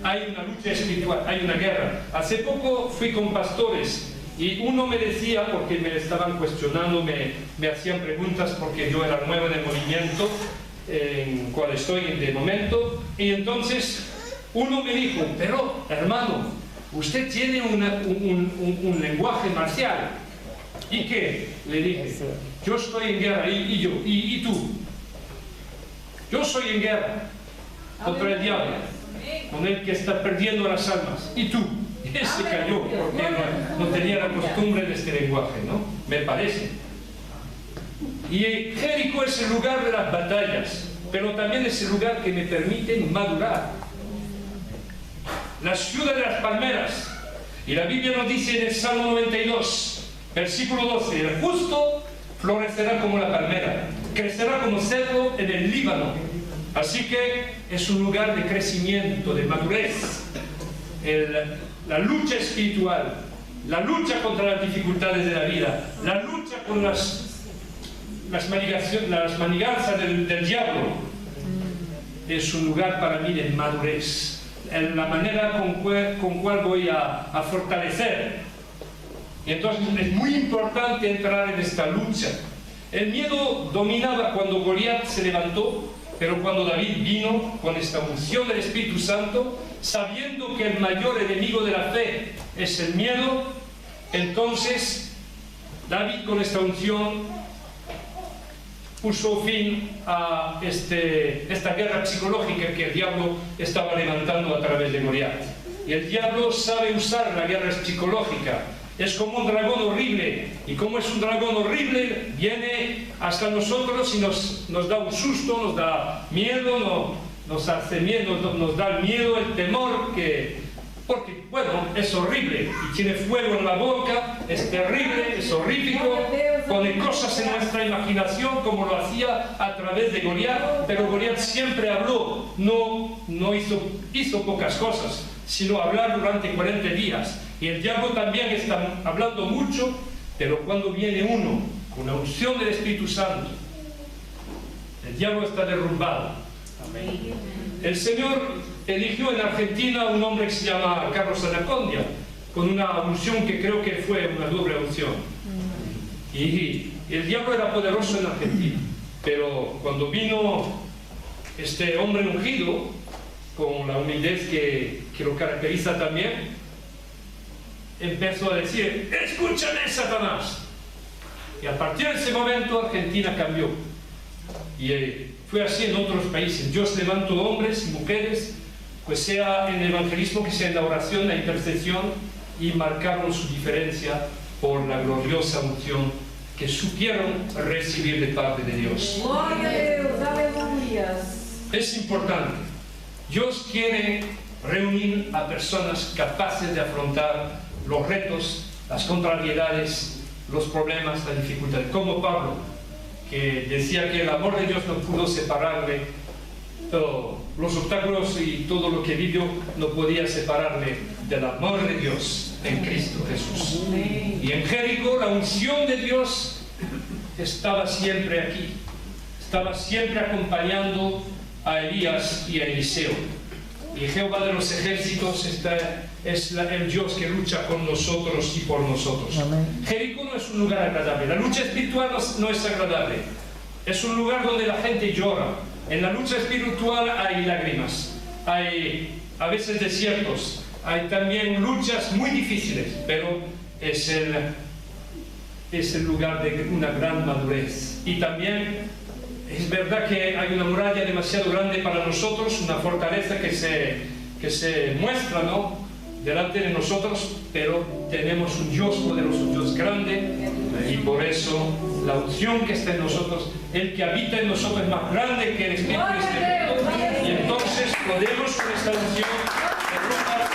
Hay una lucha espiritual, hay una guerra. Hace poco fui con pastores y uno me decía, porque me estaban cuestionando, me hacían preguntas porque yo era nuevo en el movimiento en cual estoy de momento, y entonces uno me dijo, pero hermano, usted tiene un lenguaje marcial. ¿Y qué? Le dije, yo estoy en guerra, ¿y tú? Yo soy en guerra contra el diablo, con el que está perdiendo las almas. ¿Y tú? Y él se cayó porque no tenía la costumbre de este lenguaje, ¿no? Me parece. Y Jericó es el lugar de las batallas, pero también es el lugar que me permite madurar. La ciudad de las palmeras. Y la Biblia nos dice en el Salmo 92, versículo 12, el justo florecerá como la palmera, crecerá como cedro en el Líbano. Así que es un lugar de crecimiento, de madurez. La lucha espiritual, la lucha contra las dificultades de la vida, la lucha con las maniganzas del diablo, es un lugar para mí de madurez. La manera con cual voy a fortalecer. Y entonces es muy importante entrar en esta lucha. El miedo dominaba cuando Goliat se levantó, pero cuando David vino con esta unción del Espíritu Santo, sabiendo que el mayor enemigo de la fe es el miedo, entonces David con esta unción puso fin a esta guerra psicológica que el diablo estaba levantando a través de Goliat. Y el diablo sabe usar la guerra psicológica. Es como un dragón horrible, y como es un dragón horrible, viene hasta nosotros y nos da un susto, nos da miedo, nos hace miedo, nos da el miedo, el temor, porque, bueno, es horrible, y tiene fuego en la boca, es terrible, es horrífico, pone cosas en nuestra imaginación, como lo hacía a través de Goliat, pero Goliat siempre habló, no hizo pocas cosas, sino hablar durante 40 días. Y el diablo también está hablando mucho, pero cuando viene uno con la unción del Espíritu Santo, el diablo está derrumbado. Amén. El Señor eligió en Argentina un hombre que se llama Carlos Anacondia, con una unción que creo que fue una doble unción. Y el diablo era poderoso en Argentina, pero cuando vino este hombre ungido, con la humildad que lo caracteriza también, empezó a decir: escúchame, Satanás. Y a partir de ese momento Argentina cambió. Y fue así en otros países. Dios levantó hombres y mujeres, pues sea en el evangelismo, que sea en la oración, la intercesión, y marcaron su diferencia por la gloriosa unción que supieron recibir de parte de Dios. Glória a Deus, aleluia. Es importante. Dios quiere reunir a personas capaces de afrontar los retos, las contrariedades, los problemas, las dificultades. Como Pablo, que decía que el amor de Dios no pudo separarle, los obstáculos y todo lo que vivió no podía separarle del amor de Dios en Cristo Jesús. Y en Jericó la unción de Dios estaba siempre aquí, estaba siempre acompañando a Elías y a Eliseo. Y Jehová de los ejércitos es el Dios que lucha con nosotros y por nosotros. Jericó no es un lugar agradable, la lucha espiritual no es agradable, es un lugar donde la gente llora. En la lucha espiritual hay lágrimas, hay a veces desiertos, hay también luchas muy difíciles, pero es el lugar de una gran madurez. Y también es verdad que hay una muralla demasiado grande para nosotros, una fortaleza que se muestra, ¿no?, delante de nosotros, pero tenemos un Dios poderoso, un Dios grande, y por eso la unción que está en nosotros, el que habita en nosotros, es más grande que el Espíritu de este mundo. Y entonces podemos con esta unción derrotar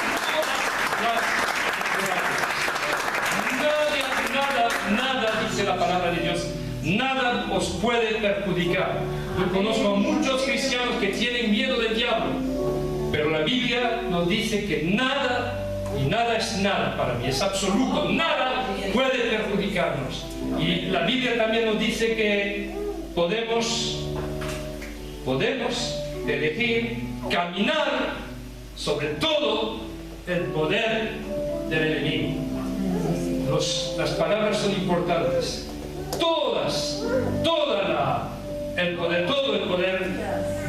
todas las nada, dice la palabra de Dios, nada os puede perjudicar. Yo conozco a muchos cristianos que tienen miedo del diablo, pero la Biblia nos dice que nada, y nada es nada para mí, es absoluto, nada puede perjudicarnos. Y la Biblia también nos dice que podemos elegir caminar sobre todo el poder del enemigo. Las palabras son importantes. Todo el poder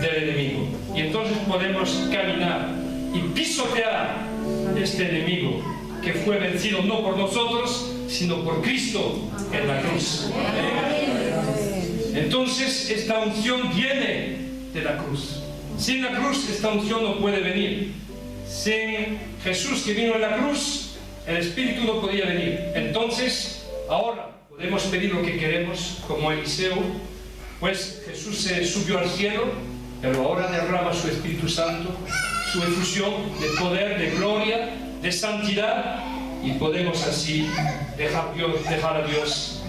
del enemigo. Y entonces podemos caminar y pisotear este enemigo que fue vencido no por nosotros, sino por Cristo en la cruz. Entonces esta unción viene de la cruz. Sin la cruz esta unción no puede venir. Sin Jesús que vino en la cruz, el Espíritu no podía venir. Entonces ahora podemos pedir lo que queremos, como Eliseo, pues Jesús se subió al cielo, pero ahora derrama su Espíritu Santo, su efusión de poder, de gloria, de santidad, y podemos así dejar a Dios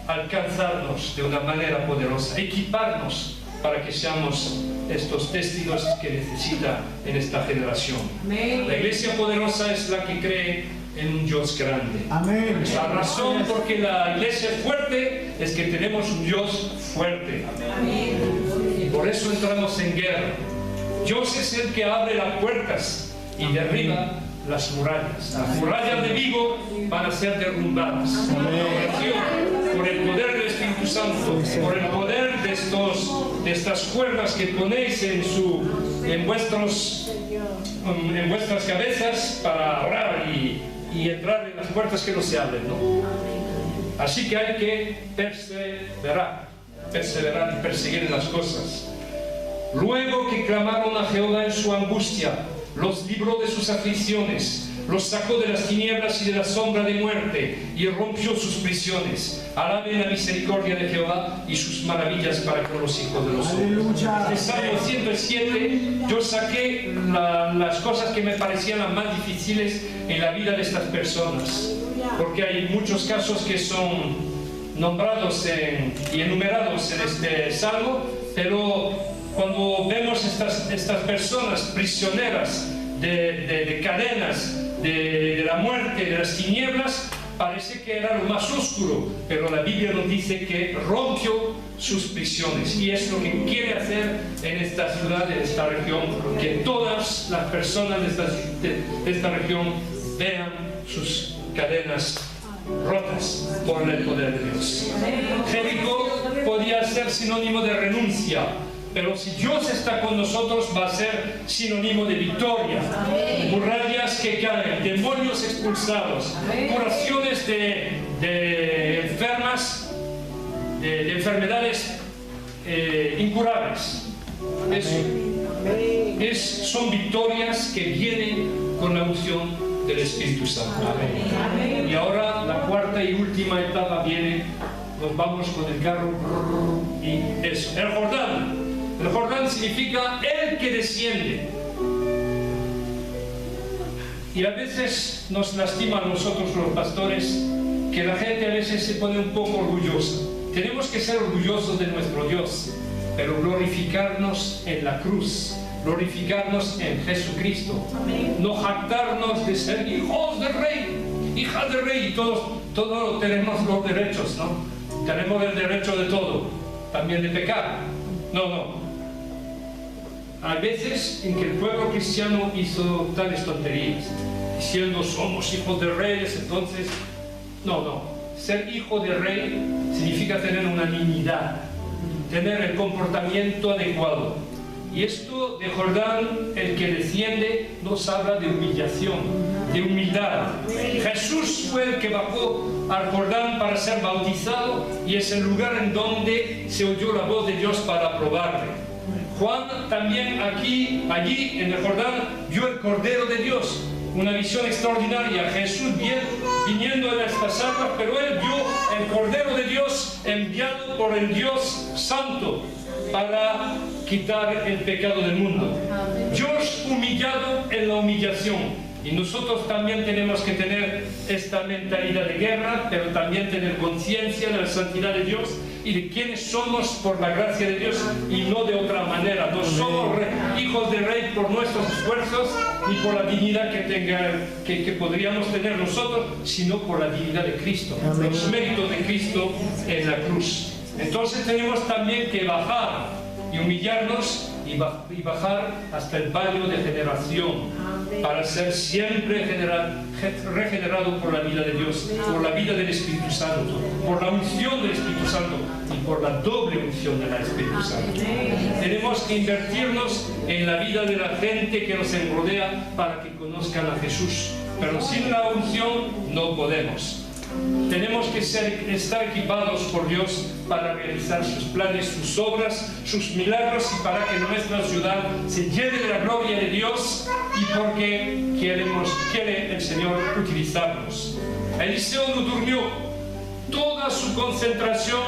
alcanzarnos de una manera poderosa, equiparnos para que seamos estos testigos que necesita en esta generación. La iglesia poderosa es la que cree en un Dios grande. Amén. La razón por que la iglesia es fuerte es que tenemos un Dios fuerte. Y por eso entramos en guerra. Dios es el que abre las puertas y derriba las murallas. Las murallas de Vigo van a ser derrumbadas por el poder del Espíritu Santo, por el poder de estas cuerdas que ponéis en vuestras cabezas para orar y entrar en las puertas que no se abren, ¿no? Así que hay que perseverar y perseguir en las cosas. Luego que clamaron a Jehová en su angustia, los libró de sus aflicciones, los sacó de las tinieblas y de la sombra de muerte, y rompió sus prisiones. Alaben la misericordia de Jehová y sus maravillas para con los hijos de los hombres. En Salmo 107 yo saqué las cosas que me parecían las más difíciles en la vida de estas personas, porque hay muchos casos que son nombrados y enumerados en este salmo, pero cuando vemos estas personas prisioneras de cadenas, de la muerte, de las tinieblas, parece que era lo más oscuro, pero la Biblia nos dice que rompió sus prisiones, y es lo que quiere hacer en esta ciudad, en esta región, que todas las personas de esta región vean sus cadenas rotas por el poder de Dios. Jericó podía ser sinónimo de renuncia, pero si Dios está con nosotros va a ser sinónimo de victoria. Murallas que caen, demonios expulsados, curaciones de enfermas, de enfermedades incurables. Son victorias que vienen con la unción del Espíritu Santo. Y ahora la cuarta y última etapa viene. Nos vamos con el carro y eso, el Jordán. El Jordán significa el que desciende. Y a veces nos lastima a nosotros los pastores que la gente a veces se pone un poco orgullosa. Tenemos que ser orgullosos de nuestro Dios, pero glorificarnos en la cruz, glorificarnos en Jesucristo. No jactarnos de ser hijos del rey, hijas del rey, y todos tenemos los derechos, ¿no? Tenemos el derecho de todo, también de pecar. No. Hay veces en que el pueblo cristiano hizo tales tonterías, diciendo somos hijos de reyes, entonces... No. Ser hijo de rey significa tener una dignidad, tener el comportamiento adecuado. Y esto de Jordán, el que desciende, nos habla de humillación, de humildad. Jesús fue el que bajó al Jordán para ser bautizado y es el lugar en donde se oyó la voz de Dios para probarle. Juan también allí en el Jordán vio el Cordero de Dios, una visión extraordinaria. Jesús viniendo en estas aguas, pero él vio el Cordero de Dios enviado por el Dios Santo para quitar el pecado del mundo. Dios humillado en la humillación. Y nosotros también tenemos que tener esta mentalidad de guerra, pero también tener conciencia de la santidad de Dios y de quiénes somos por la gracia de Dios y no de otra manera. No somos hijos de rey por nuestros esfuerzos ni por la dignidad que podríamos tener nosotros, sino por la dignidad de Cristo, los méritos de Cristo en la cruz. Entonces tenemos también que bajar y humillarnos y bajar hasta el valle de generación para ser siempre regenerado por la vida de Dios, por la vida del Espíritu Santo, por la unción del Espíritu Santo y por la doble unción del Espíritu Santo. Tenemos que invertirnos en la vida de la gente que nos rodea para que conozcan a Jesús, pero sin la unción no podemos. Tenemos que estar equipados por Dios para realizar sus planes, sus obras, sus milagros y para que nuestra ciudad se llene de la gloria de Dios y porque quiere el Señor utilizarnos. Eliseo no durmió, toda su concentración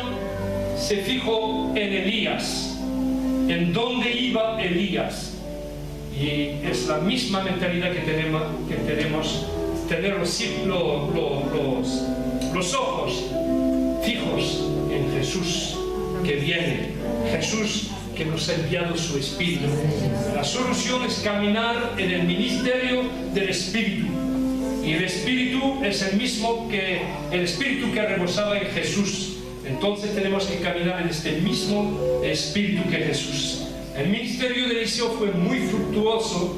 se fijó en Elías, en dónde iba Elías. Y es la misma mentalidad que tenemos tener los ojos fijos en Jesús que viene, Jesús que nos ha enviado su Espíritu. La solución es caminar en el ministerio del Espíritu, y el Espíritu es el mismo que el Espíritu que reposaba en Jesús. Entonces tenemos que caminar en este mismo Espíritu que Jesús. El ministerio de Eliseo fue muy fructuoso,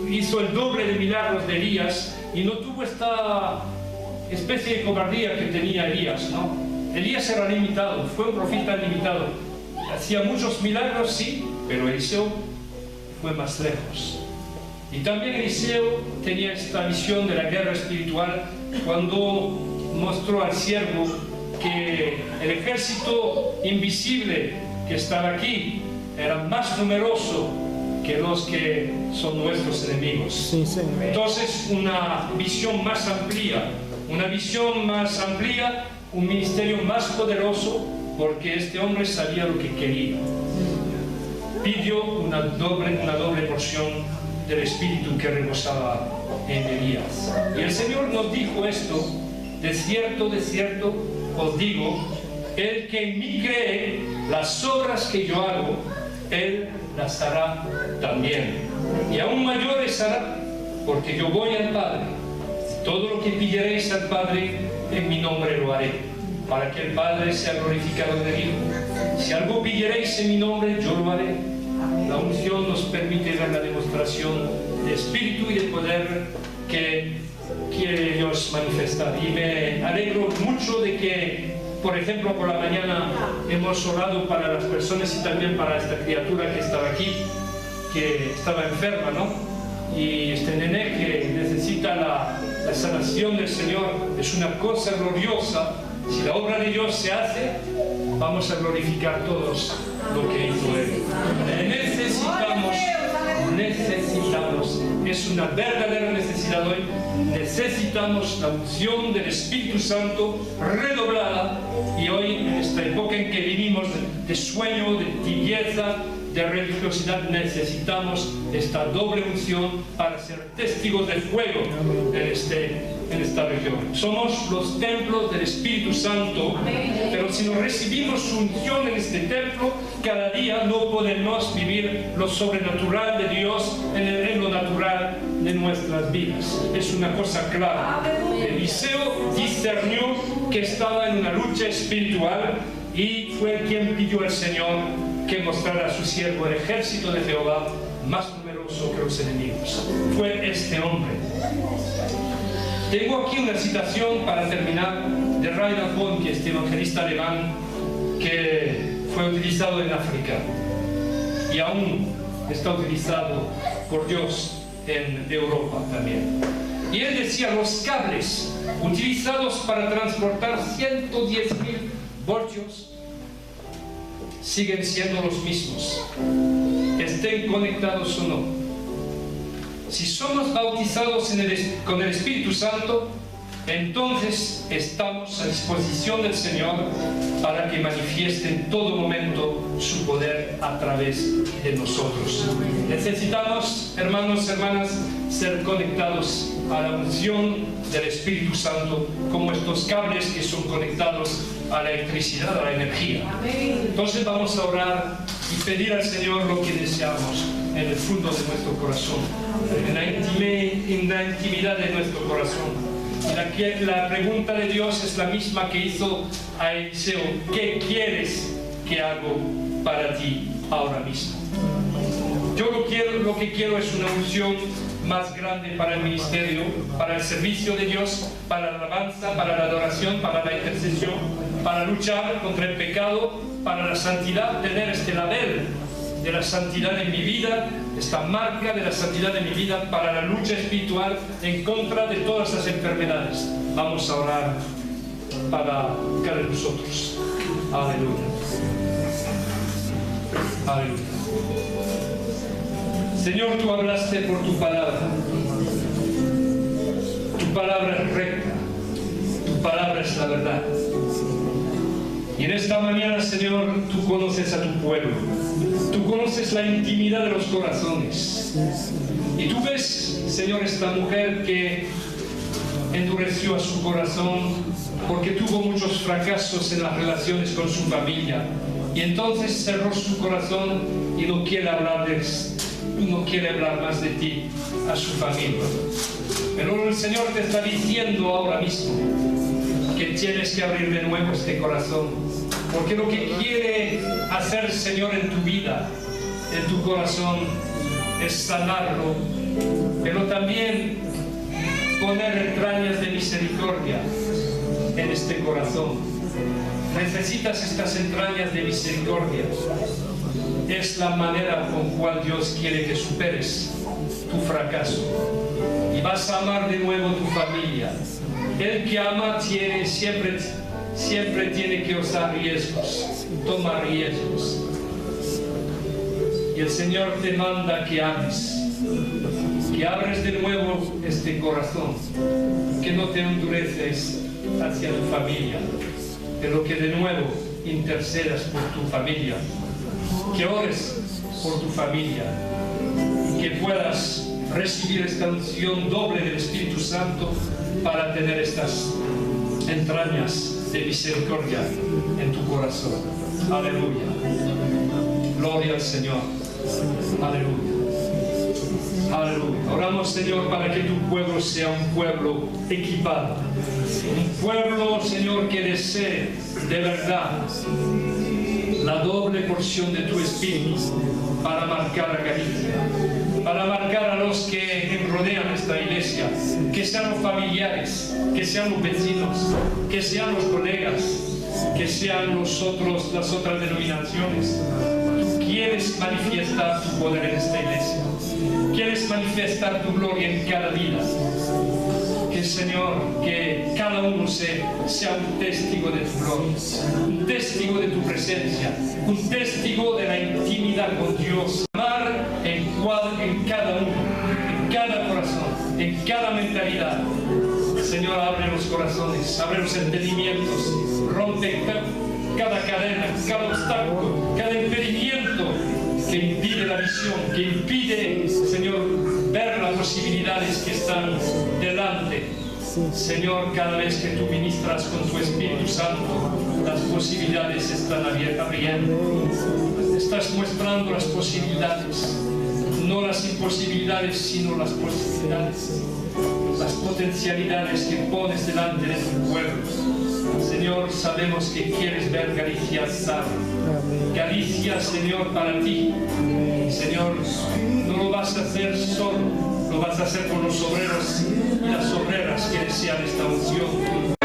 hizo el doble de milagros de Elías y no tuvo esta especie de cobardía que tenía Elías, ¿no? Elías era limitado, fue un profeta limitado, hacía muchos milagros, sí, pero Eliseo fue más lejos. Y también Eliseo tenía esta visión de la guerra espiritual cuando mostró al siervo que el ejército invisible que estaba aquí era más numeroso que los que son nuestros enemigos. Entonces, una visión más amplia, un ministerio más poderoso, porque este hombre sabía lo que quería. Pidió una doble porción del Espíritu que reposaba en Elías. Y el Señor nos dijo esto: de cierto, os digo, el que en mí cree, las obras que yo hago, él las hará también, y aún mayores hará, porque yo voy al Padre. Todo lo que pidiereis al Padre en mi nombre lo haré, para que el Padre sea glorificado en el Hijo. Si algo pidiereis en mi nombre, yo lo haré. La unción nos permite ver la demostración de espíritu y de poder que quiere Dios manifestar. Y me alegro mucho de que, por ejemplo, por la mañana hemos orado para las personas y también para esta criatura que estaba aquí, que estaba enferma, ¿no? Y este nené que necesita la sanación del Señor. Es una cosa gloriosa. Si la obra de Dios se hace, vamos a glorificar todos lo que hizo Él. Necesitamos, es una verdadera necesidad hoy, necesitamos la unción del Espíritu Santo redoblada. Y hoy, en esta época en que vivimos de sueño, de tibieza, de religiosidad, necesitamos esta doble unción para ser testigos de fuego en esta región. Somos los templos del Espíritu Santo, pero si no recibimos su unción en este templo, cada día no podemos vivir lo sobrenatural de Dios en lo natural de nuestras vidas. Es una cosa clara. Eliseo discernió que estaba en una lucha espiritual y fue quien pidió al Señor que mostrara a su siervo el ejército de Jehová más numeroso que los enemigos. Fue este hombre. Tengo aquí una citación para terminar de Reinhard Bonnke, este evangelista alemán que fue utilizado en África y aún está utilizado por Dios en Europa también. Y él decía: los cables utilizados para transportar 110.000 voltios siguen siendo los mismos, estén conectados o no. Si somos bautizados con el Espíritu Santo, entonces estamos a disposición del Señor para que manifieste en todo momento su poder a través de nosotros. Necesitamos, hermanos, hermanas, ser conectados a la unción del Espíritu Santo, como estos cables que son conectados a la electricidad, a la energía. Entonces vamos a orar y pedir al Señor lo que deseamos en el fondo de nuestro corazón, en la intimidad de nuestro corazón. Y la pregunta de Dios es la misma que hizo a Eliseo: ¿qué quieres que hago para ti ahora mismo? Yo lo que quiero es una unción más grande para el ministerio, para el servicio de Dios, para la alabanza, para la adoración, para la intercesión, para luchar contra el pecado, para la santidad, tener este label de la santidad en mi vida, esta marca de la santidad en mi vida, para la lucha espiritual en contra de todas las enfermedades. Vamos a orar para cada uno de nosotros. Aleluya. Aleluya. Señor, tú hablaste por tu palabra. Tu palabra es recta. Tu palabra es la verdad. Y en esta mañana, Señor, tú conoces a tu pueblo. Tú conoces la intimidad de los corazones. Y tú ves, Señor, esta mujer que endureció a su corazón porque tuvo muchos fracasos en las relaciones con su familia. Y entonces cerró su corazón y no quiere hablar más de ti a su familia. Pero el Señor te está diciendo ahora mismo que tienes que abrir de nuevo este corazón, porque lo que quiere hacer el Señor en tu vida, en tu corazón, es sanarlo, pero también poner entrañas de misericordia en este corazón. Necesitas estas entrañas de misericordia. Es la manera con cual Dios quiere que superes tu fracaso y vas a amar de nuevo tu familia. El que ama siempre tiene que usar riesgos, toma riesgos. Y el Señor te manda que ames, que abres de nuevo este corazón, que no te endureces hacia tu familia, pero que de nuevo intercedas por tu familia, que ores por tu familia, que puedas recibir esta unción doble del Espíritu Santo para tener estas entrañas de misericordia en tu corazón. Aleluya. Gloria al Señor. Aleluya. Aleluya. Oramos, Señor, para que tu pueblo sea un pueblo equipado. Un pueblo, Señor, que desee de verdad la doble porción de tu Espíritu para marcar a Galicia, para marcar a los que rodean esta iglesia, que sean los familiares, que sean los vecinos, que sean los colegas, que sean nosotros, las otras denominaciones. Tú quieres manifestar tu poder en esta iglesia, quieres manifestar tu gloria en cada vida. Que Señor, que cada uno sea un testigo de tu gloria, un testigo de tu presencia, un testigo de la intimidad con Dios. Amar en cada uno, en cada corazón, en cada mentalidad. Señor, abre los corazones, abre los entendimientos, rompe cada cadena, cada obstáculo, cada impedimento que impide la visión, que impide, Señor, ver las posibilidades que están delante. Señor, cada vez que tú ministras con tu Espíritu Santo, las posibilidades están abriendo. Estás mostrando las posibilidades, no las imposibilidades, sino las posibilidades, las potencialidades que pones delante de tu pueblo. Señor, sabemos que quieres ver Galicia alzada. Galicia, Señor, para ti. Señor, no lo vas a hacer solo, lo vas a hacer con los obreros y las obreras que desean esta unción.